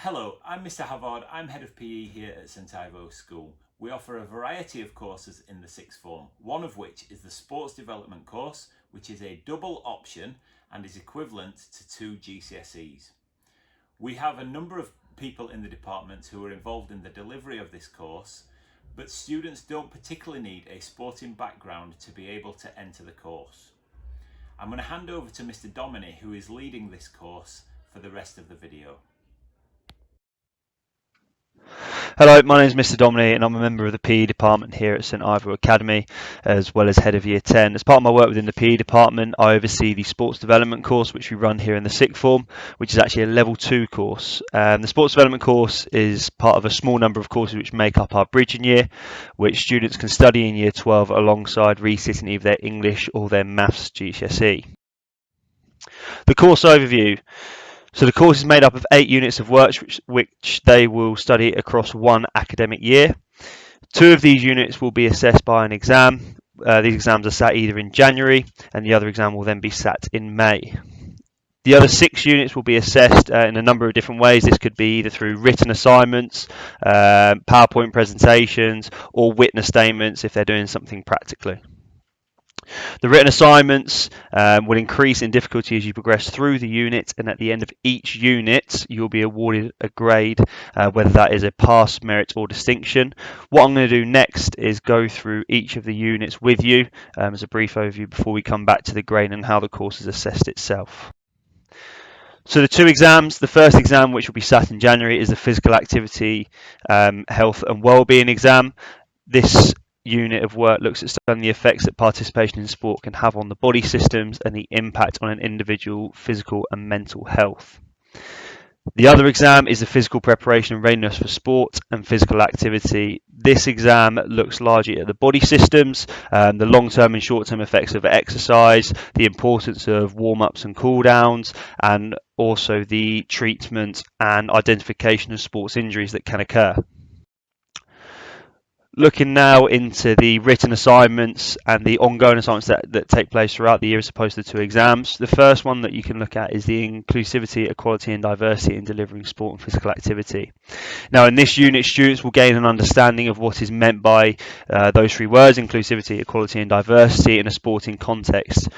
Hello, I'm Mr. Havard. I'm Head of PE here at St Ivo School. We offer a variety of courses in the sixth form, one of which is the Sports Development course, which is a double option and is equivalent to 2 GCSEs. We have a number of people in the department who are involved in the delivery of this course, but students don't particularly need a sporting background to be able to enter the course. I'm going to hand over to Mr. Domini, who is leading this course, for the rest of the video. Hello, my name is Mr. Domini and I'm a member of the PE department here at St Ivo Academy, as well as head of Year 10. As part of my work within the PE department, I oversee the Sports Development course, which we run here in the sixth form, which is actually a level 2 course. The Sports Development course is part of a small number of courses which make up our bridging year, which students can study in Year 12 alongside resitting either their English or their Maths GCSE. The course overview. So the course is made up of 8 units of work which they will study across one academic year. 2 of these units will be assessed by an exam. These exams are sat either in January and the other exam will then be sat in May. The other 6 units will be assessed in a number of different ways. This could be either through written assignments, PowerPoint presentations, or witness statements if they're doing something practically. The written assignments will increase in difficulty as you progress through the unit, and at the end of each unit you'll be awarded a grade, whether that is a pass, merit or distinction. What I'm going to do next is go through each of the units with you as a brief overview before we come back to the grade and how the course is assessed itself. So the 2 exams, the first exam, which will be sat in January, is the physical activity, health and wellbeing exam. This unit of work looks at studying the effects that participation in sport can have on the body systems and the impact on an individual physical and mental health. The other exam is the physical preparation and readiness for sport and physical activity. This exam looks largely at the body systems, the long-term and short-term effects of exercise, the importance of warm-ups and cool-downs, and also the treatment and identification of sports injuries that can occur. Looking now into the written assignments and the ongoing assignments that take place throughout the year as opposed to the 2 exams. The first one that you can look at is the inclusivity, equality and diversity in delivering sport and physical activity. Now in this unit, students will gain an understanding of what is meant by those 3 words, inclusivity, equality and diversity, in a sporting context.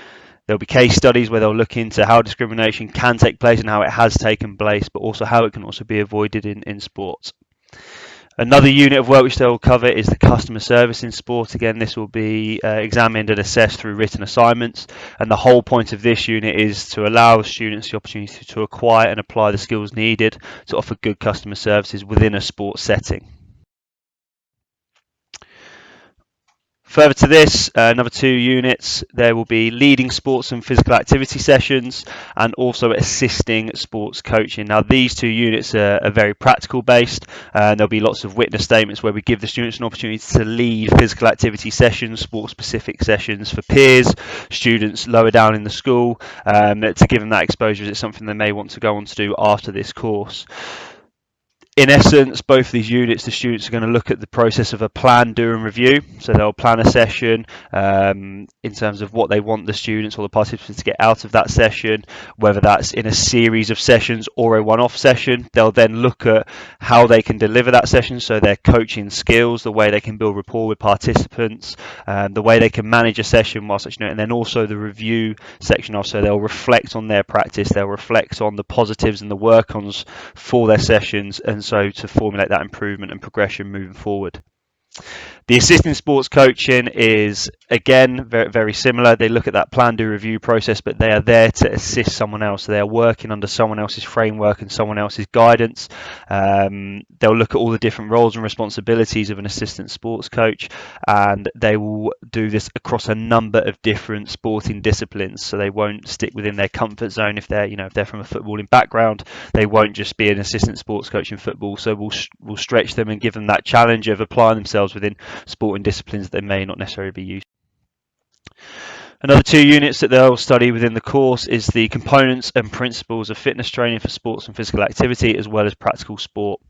There'll be case studies where they'll look into how discrimination can take place and how it has taken place, but also how it can also be avoided in sports. Another unit of work which they will cover is the customer service in sport. Again, this will be examined and assessed through written assignments, and the whole point of this unit is to allow students the opportunity to acquire and apply the skills needed to offer good customer services within a sports setting. Further to this, another 2 units, there will be leading sports and physical activity sessions and also assisting sports coaching. Now these 2 units are very practical based, and there'll be lots of witness statements where we give the students an opportunity to lead physical activity sessions, sport specific sessions for peers, students lower down in the school, to give them that exposure as it's something they may want to go on to do after this course. In essence, both of these units, the students are going to look at the process of a plan, do and review. So they'll plan a session in terms of what they want the students or the participants to get out of that session, whether that's in a series of sessions or a one-off session. They'll then look at how they can deliver that session, so their coaching skills, the way they can build rapport with participants, the way they can manage a session whilst actually, and then also the review section of, so they'll reflect on their practice, they'll reflect on the positives and the work-ons for their sessions, and so to formulate that improvement and progression moving forward. The assisting sports coaching is, again, very, very similar. They look at that plan, do, review process, but they are there to assist someone else. So they are working under someone else's framework and someone else's guidance. They'll look at all the different roles and responsibilities of an assistant sports coach, and they will do this across a number of different sporting disciplines. So they won't stick within their comfort zone. If they're from a footballing background, they won't just be an assistant sports coach in football. So we'll stretch them and give them that challenge of applying themselves within sporting disciplines that they may not necessarily be used to. Another 2 units that they'll study within the course is the components and principles of fitness training for sports and physical activity, as well as practical sport.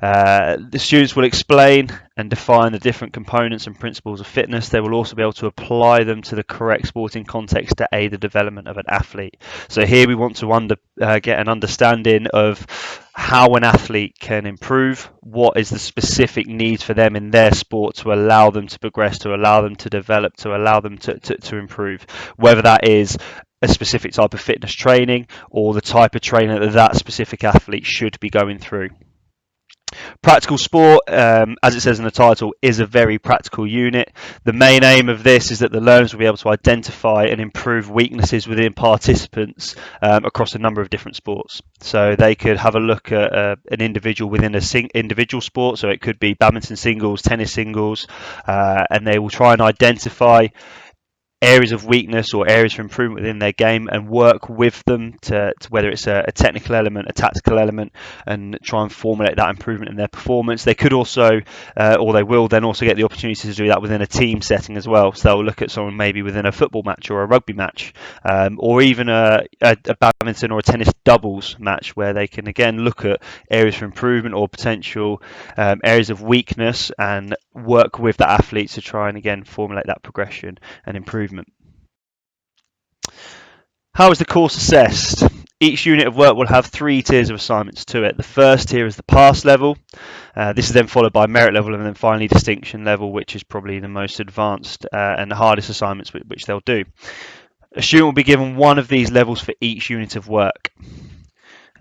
The students will explain and define the different components and principles of fitness. They will also be able to apply them to the correct sporting context to aid the development of an athlete. So here we want to get an understanding of how an athlete can improve, what is the specific needs for them in their sport to allow them to progress, to allow them to develop, to allow them to improve, whether that is a specific type of fitness training or the type of training that that specific athlete should be going through. Practical sport, as it says in the title, is a very practical unit. The main aim of this is that the learners will be able to identify and improve weaknesses within participants across a number of different sports. So they could have a look at an individual within a individual sport, so it could be badminton singles, tennis singles, and they will try and identify areas of weakness or areas for improvement within their game and work with them to whether it's a technical element, a tactical element, and try and formulate that improvement in their performance. They could also, or they will then also get the opportunity to do that within a team setting as well. So they'll look at someone maybe within a football match or a rugby match, or even a badminton or a tennis doubles match where they can again look at areas for improvement or potential areas of weakness and work with the athletes to try and again formulate that progression and improvement. How is the course assessed? Each unit of work will have 3 tiers of assignments to it. The first tier is the pass level. This is then followed by merit level and then finally distinction level, which is probably the most advanced and the hardest assignments which they'll do. A student will be given one of these levels for each unit of work.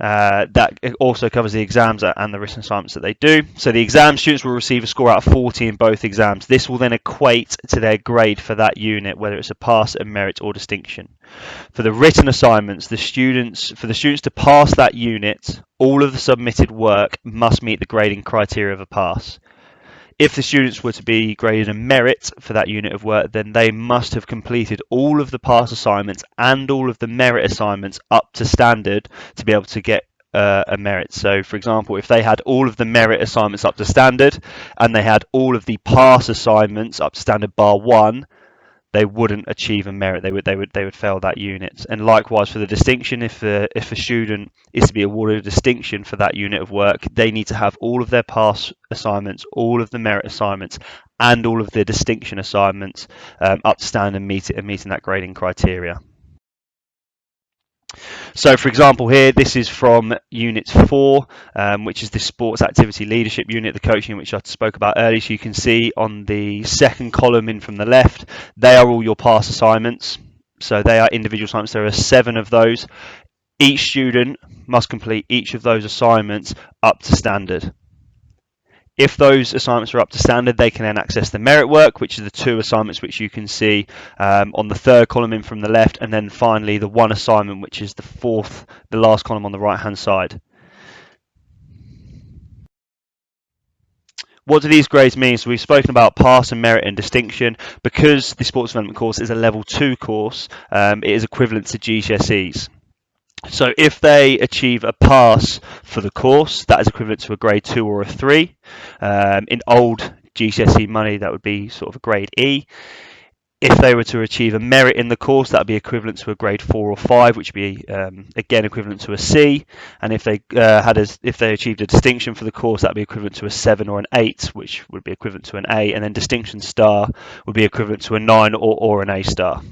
That also covers the exams and the written assignments that they do. So the exam students will receive a score out of 40 in both exams. This will then equate to their grade for that unit, whether it's a pass, a merit, or distinction. For the written assignments, for the students to pass that unit, all of the submitted work must meet the grading criteria of a pass. If the students were to be graded a merit for that unit of work, then they must have completed all of the pass assignments and all of the merit assignments up to standard to be able to get a merit. So, for example, if they had all of the merit assignments up to standard and they had all of the pass assignments up to standard bar 1, they wouldn't achieve a merit. They would fail that unit. And likewise for the distinction, if a student is to be awarded a distinction for that unit of work, they need to have all of their pass assignments, all of the merit assignments, and all of the distinction assignments up to standard and meeting that grading criteria. So, for example, here, this is from Unit 4, which is the Sports Activity Leadership Unit, the coaching which I spoke about earlier. So you can see on the second column in from the left, they are all your pass assignments. So they are individual assignments. There are 7 of those. Each student must complete each of those assignments up to standard. If those assignments are up to standard, they can then access the merit work, which are the 2 assignments which you can see on the third column in from the left, and then finally the 1 assignment, which is the last column on the right-hand side. What do these grades mean? So we've spoken about pass and merit and distinction. Because the sports development course is a level 2 course, it is equivalent to GCSEs. So if they achieve a pass for the course, that is equivalent to a grade 2 or a 3. In old GCSE money, that would be sort of a grade E. If they were to achieve a merit in the course, that would be equivalent to a grade 4 or 5, which would be again equivalent to a C. And if they achieved a distinction for the course, that would be equivalent to a 7 or an 8, which would be equivalent to an A. And then distinction star would be equivalent to a 9 or an A star.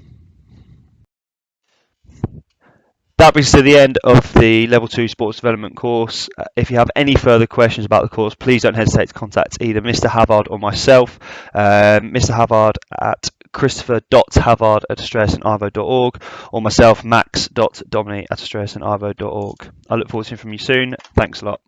That brings us to the end of the Level 2 Sports Development course. If you have any further questions about the course, please don't hesitate to contact either Mr. Havard or myself. Mr. Havard at christopher.havard@australiastivo.org or myself, max.dominy@australiastivo.org. I look forward to hearing from you soon. Thanks a lot.